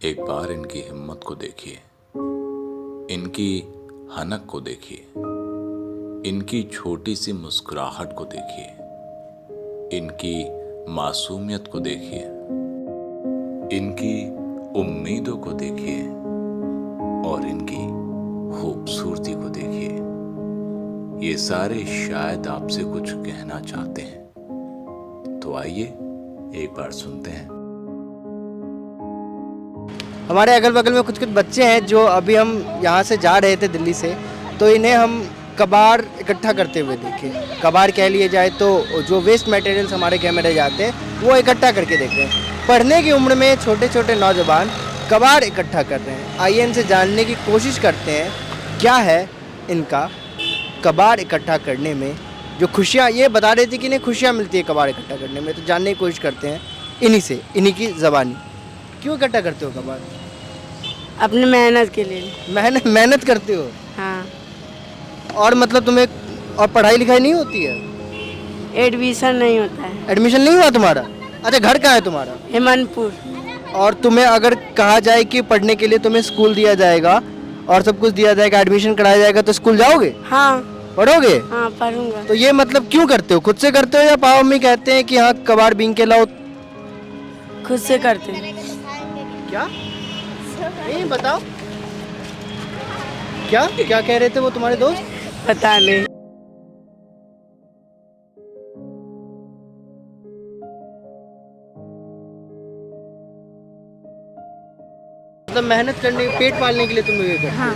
एक बार इनकी हिम्मत को देखिए, इनकी हनक को देखिए, इनकी छोटी सी मुस्कुराहट को देखिए, इनकी मासूमियत को देखिए, इनकी उम्मीदों को देखिए और इनकी खूबसूरती को देखिए। ये सारे शायद आपसे कुछ कहना चाहते हैं, तो आइए एक बार सुनते हैं। हमारे अगल बगल में कुछ कुछ बच्चे हैं जो अभी हम यहाँ से जा रहे थे दिल्ली से, तो इन्हें हम कबाड़ इकट्ठा करते हुए देखे। कबाड़ कह लिए जाए तो जो वेस्ट मटेरियल्स हमारे घर में रह जाते हैं वो इकट्ठा करके देख रहे हैं। पढ़ने की उम्र में छोटे छोटे नौजवान कबाड़ इकट्ठा कर रहे हैं। आइए इनसे जानने की कोशिश करते हैं क्या है इनका कबाड़ इकट्ठा करने में जो खुशियाँ, ये बता रही थी कि इन्हें खुशियाँ मिलती है कबाड़ इकट्ठा करने में, तो जानने की कोशिश करते हैं इन्हीं से, इन्हीं की ज़बानी। क्यों इकट्ठा करते हो कबाड़? अपनी मेहनत के लिए। मेहनत करते हो? हाँ। और मतलब तुम्हें और पढ़ाई लिखाई नहीं होती है? एडमिशन नहीं होता है। एडमिशन नहीं हुआ तुम्हारा? अच्छा, घर कहाँ है तुम्हारा? हेमनपुर। और तुम्हें अगर कहा जाए कि पढ़ने के लिए तुम्हें स्कूल दिया जाएगा और सब कुछ दिया जाएगा, एडमिशन कराया जाएगा, तो स्कूल जाओगे? हाँ। पढ़ोगे? हाँ, पढ़ूंगा। तो ये मतलब क्यों करते हो? खुद से करते हो या पापा मम्मी कहते हैं कि हाँ कबाड़ बीन के लाओ? खुद से करते हैं। क्या? नहीं बताओ, क्या क्या कह रहे थे वो तुम्हारे दोस्त? पता नहीं। मतलब मेहनत करने, पेट पालने के लिए तुम ये करते हो? हाँ।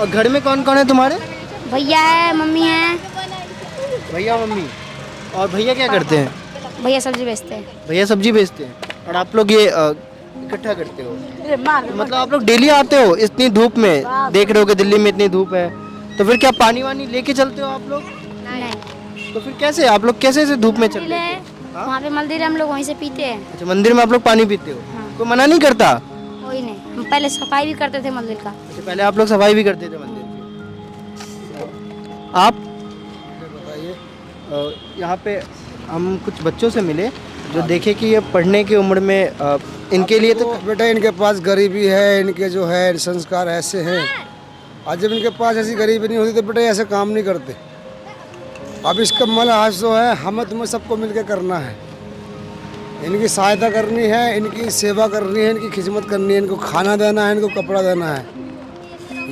और घर में कौन कौन है तुम्हारे? भैया है, मम्मी है। भैया मम्मी। और भैया क्या करते हैं? भैया सब्जी बेचते हैं। भैया सब्जी बेचते हैं और आप लोग ये इकट्ठा करते हो? तो मतलब आप लोग डेली आते हो इतनी धूप में? देख रहे हो कि दिल्ली में इतनी धूप है, तो फिर क्या पानी वानी लेके चलते हो आप लोग? नहीं, तो फिर कैसे आप लोग कैसे ऐसे धूप में चलते हो? वहाँ पे मंदिर है, हम लोग वहीं से पीते हैं। अच्छा, मंदिर में आप लोग पानी पीते हो? हाँ। कोई मना नहीं करता? कोई नहीं, हम पहले सफाई भी करते थे मंदिर का। अच्छा, पहले आप लोग सफाई भी करते थे मंदिर की। आप बताइए, यहाँ पे हम कुछ बच्चों से मिले जो देखे कि ये पढ़ने की उम्र में इनके लिए तो बेटा इनके पास गरीबी है, इनके जो है संस्कार ऐसे हैं। आज जब इनके पास ऐसी गरीबी नहीं होती तो बेटा ऐसे काम नहीं करते। अब इसका मतलब आज जो है हमें तुम्हें सबको मिलकर करना है, इनकी सहायता करनी है, इनकी सेवा करनी है, इनकी खिदमत करनी है, इनको खाना देना है, इनको कपड़ा देना है।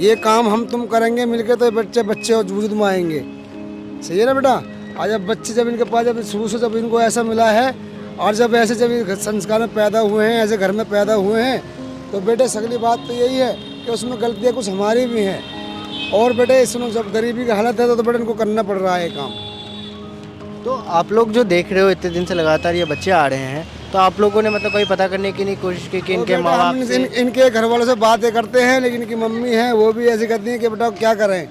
ये काम हम तुम करेंगे मिलकर तो बच्चे बच्चे और वजूद में आएंगे। सही है ना बेटा? आज जब बच्चे जब इनके पास जब शुरू से जब इनको ऐसा मिला है और जब ऐसे जब संस्कार में पैदा हुए हैं, ऐसे घर में पैदा हुए हैं, तो बेटे सगली बात तो यही है कि उसमें गलतियाँ कुछ हमारी भी हैं। और बेटे इसमें जब गरीबी की हालत है तो बेटे इनको करना पड़ रहा है काम। तो आप लोग जो देख रहे हो इतने दिन से लगातार ये बच्चे आ रहे हैं, तो आप लोगों ने मतलब कोई पता करने की नहीं कोशिश की कि इनके माँ बाप से? इनके घर वालों से बातें करते हैं, लेकिन इनकी मम्मी है वो भी ऐसी कहती हैं कि बेटा क्या करें,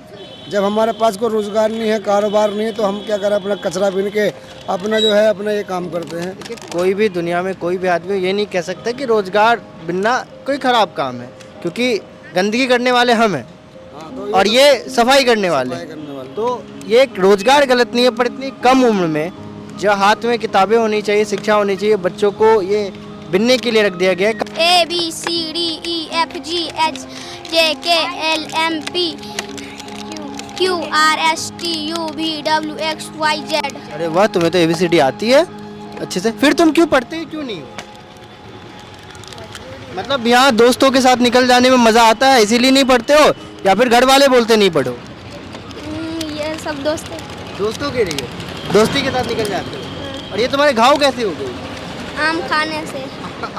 जब हमारे पास कोई रोज़गार नहीं है, कारोबार नहीं है, तो हम क्या करें, अपना कचरा बीन के अपना जो है अपना ये काम करते हैं। देखिए, कोई भी दुनिया में कोई भी आदमी ये नहीं कह सकता कि रोजगार बिना कोई खराब काम है, क्योंकि गंदगी करने वाले हम हैं और ये सफाई करने वाले। तो ये रोजगार गलत नहीं है, पर इतनी कम उम्र में जो हाथ में किताबें होनी चाहिए, शिक्षा होनी चाहिए, बच्चों को ये बिनने के लिए रख दिया गया है। ABCDEFGHIJKLMNOPQRSTUVWXYZ। अरे वाह, तुम्हें तो ABCD आती है अच्छे से। फिर तुम क्यों पढ़ते ही क्यों नहीं हो? मतलब यहाँ दोस्तों के साथ निकल जाने में मज़ा आता है इसीलिए नहीं पढ़ते हो, या फिर घर वाले बोलते नहीं पढ़ो? ये सब दोस्त है। दोस्तों के लिए दोस्ती के साथ निकल जाते हो। और ये तुम्हारे घाव कैसे हो गई? आम खाने से।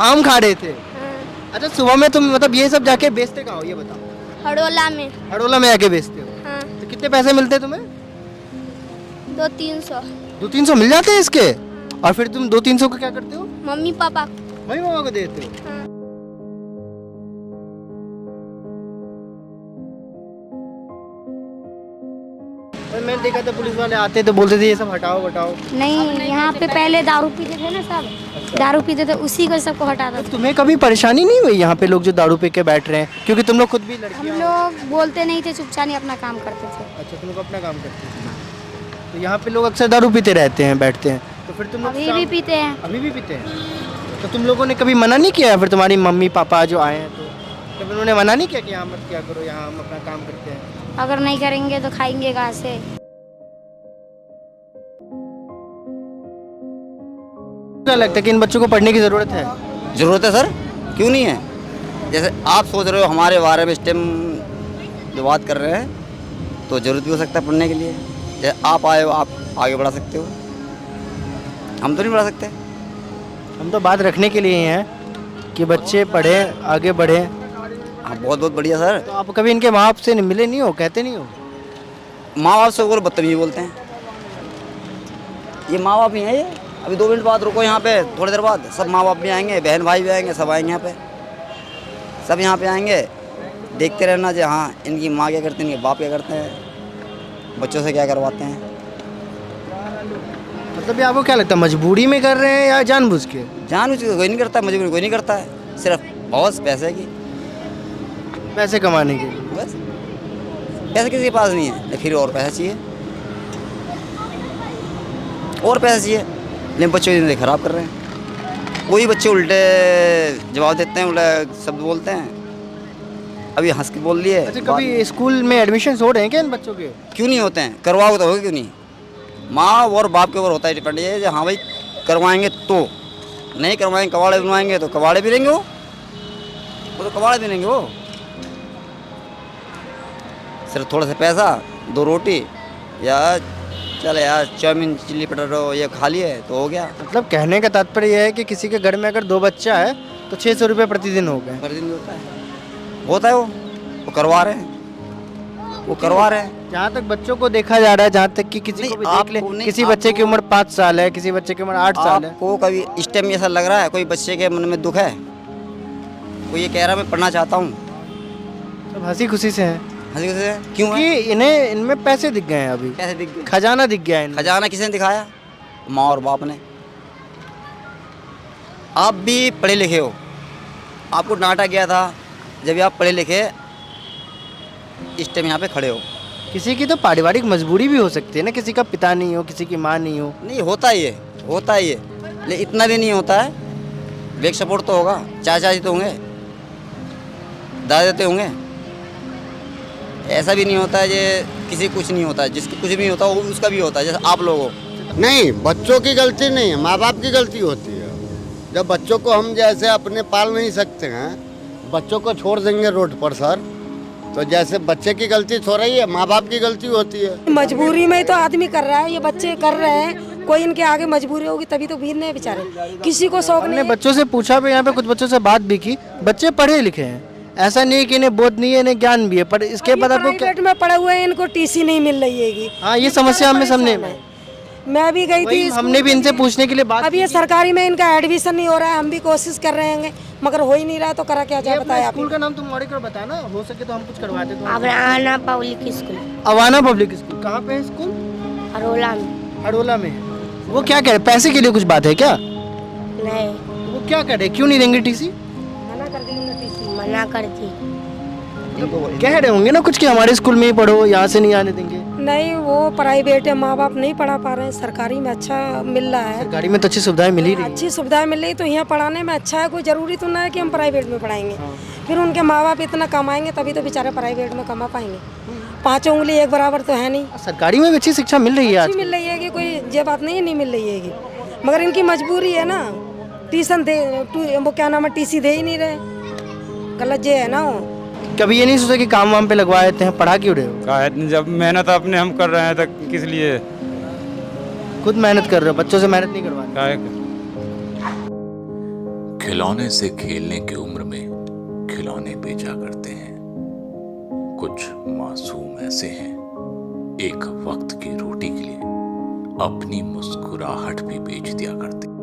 आम खा रहे थे? हाँ। अच्छा, सुबह में तुम मतलब ये सब जाके बेचते कहाँ हो ये बताओ? हड़ोला में। हड़ोला में जाके बेचते हो? हाँ। तो कितने पैसे मिलते हैं तुम्हें? 200-300। 200-300 मिल जाते हैं इसके? और फिर तुम 200-300 को क्या करते हो? Mummy papa. मम्मी पापा को देते हो? हाँ। मैंने देखा था पुलिस वाले आते तो बोलते थे ये सब हटाओ हटाओ। नहीं, यहाँ पे पहले दारू पीते थे ना सब। दारू पीते थे, उसी को सबको हटाता था। तुम्हें कभी परेशानी नहीं हुई यहाँ पे लोग जो दारू पी के बैठ रहे हैं? क्योंकि तुम लोग खुद भी हम लड़कियां हो। लोग बोलते नहीं थे, चुपचाप अपना काम करते थे। अच्छा, तुम लोग अपना काम करते थे। तो यहाँ पे लोग अक्सर दारू पीते रहते हैं, बैठते हैं, तो फिर तुम लोग अभी भी पीते हैं। अभी भी पीते हैं? तो तुम लोगों ने कभी मना नहीं किया? फिर तुम्हारी मम्मी पापा जो आए हैं तो कभी उन्होंने मना नहीं किया कि यहाँ मत क्या करो, यहाँ हम अपना काम करते हैं? अगर नहीं करेंगे तो खाएंगे कहाँ से? क्या लगता है कि इन बच्चों को पढ़ने की ज़रूरत है? ज़रूरत है सर, क्यों नहीं है? जैसे आप सोच रहे हो हमारे बारे में स्टेम जो बात कर रहे हैं, तो ज़रूरत भी हो सकता है पढ़ने के लिए। जैसे आप आए हो, आप आगे बढ़ा सकते हो, हम तो नहीं बढ़ा सकते। हम तो बात रखने के लिए ही हैं कि बच्चे पढ़ें, आगे बढ़ें। हाँ, बहुत बहुत बढ़िया सर। तो आप कभी इनके माँ बाप से मिले नहीं हो, कहते नहीं हो? माँ बाप से वो बदतमीजी बोलते हैं। ये माँ बाप ही हैं ये। अभी 2 मिनट बाद रुको यहाँ पे, थोड़ी देर बाद सब माँ बाप भी आएंगे, बहन भाई भी आएंगे, सब आएंगे यहाँ पे, सब यहाँ पे आएंगे। देखते रहना जो हाँ इनकी माँ क्या करती है, इनके बाप क्या करते हैं, बच्चों से क्या करवाते हैं। मतलब ये आपको क्या लगता है, मजबूरी में कर रहे हैं या जानबूझ के? जानबूझ के कोई नहीं करता, मजबूरी कोई नहीं करता है, सिर्फ बहुत पैसे की, पैसे कमाने के लिए। बस। पैसे किसी के पास नहीं है, फिर और पैसा चाहिए, और पैसा चाहिए, लेकिन बच्चों की ज़िंदगी ख़राब कर रहे हैं। वही बच्चे उल्टे जवाब देते हैं, उल्टे शब्द बोलते हैं। अभी हंस के बोल लिए। अच्छा, कभी स्कूल में एडमिशन हो रहे हैं क्या इन बच्चों के? क्यों नहीं होते हैं? करवाओगे तो होगा, क्यों नहीं? माँ और बाप के ऊपर होता है डिपेंड। ये हाँ भाई करवाएंगे तो, नहीं करवाएंगे, कबाड़े बनवाएंगे तो कबाड़े भी रहेंगे, वो तो कबाड़े भी रहेंगे। वो सिर्फ थोड़ा सा पैसा, 2 रोटी या चल यार चाउमीन चिल्ली पटाटो ये खा लिए तो हो गया। मतलब कहने का तात्पर्य यह है कि किसी के घर में अगर 2 बच्चा है तो 600 रुपये प्रतिदिन हो गए। प्रतिदिन होता है वो करवा रहे हैं, वो करवा रहे हैं। जहाँ तक बच्चों को देखा जा रहा है, जहाँ तक कि किसी को भी देख ले, किसी बच्चे की उम्र 5 साल है, किसी बच्चे की उम्र 8 साल है। आपको कभी इस टाइम ऐसा लग रहा है कोई बच्चे के मन में दुख है? कोई ये कह रहा मैं पढ़ना चाहता हूँ? सब हंसी खुशी से है। हंसी खुशी से क्यों है? कि इन्हें इनमें पैसे दिख गए हैं, अभी कैसे दिख गए? खजाना दिख गया है इनमें। खजाना किसने दिखाया? माँ और बाप ने। आप भी पढ़े लिखे हो, आपको डांटा गया था जब आप पढ़े लिखे इस टाइम यहाँ पे खड़े हो। किसी की तो पारिवारिक मजबूरी भी हो सकती है ना, किसी का पिता नहीं हो, किसी की माँ नहीं हो। नहीं होता ही है, होता ही है, लेकिन इतना भी नहीं होता है। बैक सपोर्ट तो होगा, चाचा जी तो होंगे, दादा तो होंगे। ऐसा भी नहीं होता है ये किसी कुछ नहीं होता है, जिसको कुछ भी होता है वो उसका भी होता है, जैसे आप लोगों। नहीं, बच्चों की गलती नहीं है, माँ बाप की गलती होती है। जब बच्चों को हम जैसे अपने पाल नहीं सकते हैं, बच्चों को छोड़ देंगे रोड पर सर, तो जैसे बच्चे की गलती हो रही है, माँ बाप की गलती होती है। मजबूरी में तो आदमी कर रहा है, ये बच्चे कर रहे हैं, कोई इनके आगे मजबूरी होगी तभी तो वीर ने बेचारे, किसी को शौक हमने नहीं। बच्चों से पूछा भी, यहाँ पे कुछ बच्चों से बात भी की, बच्चे पढ़े लिखे हैं, ऐसा नहीं है कि इन्हें बोध नहीं है, इन्हें ज्ञान भी है, पर इसके बाद आपको क्या? प्राइवेट में पढ़े हुए हैं, इनको टीसी नहीं मिल रही है। हाँ, ये समस्या हमें सामने मैं भी गई थी, हमने भी इनसे पूछने के लिए बात अब ये सरकारी में इनका एडमिशन नहीं हो रहा है, हम भी कोशिश कर रहे हैं मगर हो ही नहीं रहा, तो करा क्या जाए बताया। स्कूल का नाम तुम और एक बार बताया ना, हो सके तो हम कुछ करवाते तो। Awana public school. Awana public school कहाँ पे है स्कूल? अरोला में। अडोला में। वो क्या कह रहे, पैसे के लिए कुछ बात है क्या? नहीं, वो क्या कह रहे, क्यों नहीं देंगे टीसी? मना कर दी, मना कर दी। कह रहे होंगे ना कुछ कि हमारे स्कूल में ही पढ़ो, यहाँ से नहीं आने देंगे। नहीं, वो प्राइवेट है, माँ बाप नहीं पढ़ा पा रहे हैं, सरकारी में अच्छा मिल रहा है। सरकारी में तो अच्छी सुविधाएं मिल ही रही हैं। अच्छी सुविधाएं मिल रही तो यहाँ पढ़ाने में अच्छा है, कोई ज़रूरी तो ना है कि हम प्राइवेट में पढ़ाएंगे। फिर उनके माँ बाप इतना कमाएंगे तभी तो बेचारे प्राइवेट में कमा पाएंगे। 5 उंगली एक बराबर तो है नहीं। सरकारी में भी अच्छी शिक्षा मिल रही है आज। अच्छी मिल रही है कि कोई ये बात नहीं है नहीं मिल रही है, मगर इनकी मजबूरी है ना, ट्यूशन दे, वो क्या नाम है, टीसी दे ही नहीं रहे, गलत ये है ना। वो कभी ये नहीं सोचा कि काम वाम पे लगवा देते हैं, पढ़ा क्यों रहे हो? जब मेहनत अपने हम कर रहे हैं तो किस लिए? खुद मेहनत कर रहे हो, बच्चों से मेहनत नहीं करवा रहे। खिलौने से खेलने की उम्र में खिलौने बेचा करते हैं। कुछ मासूम ऐसे हैं, एक वक्त की रोटी के लिए अपनी मुस्कुराहट भी बेच दिया करते हैं।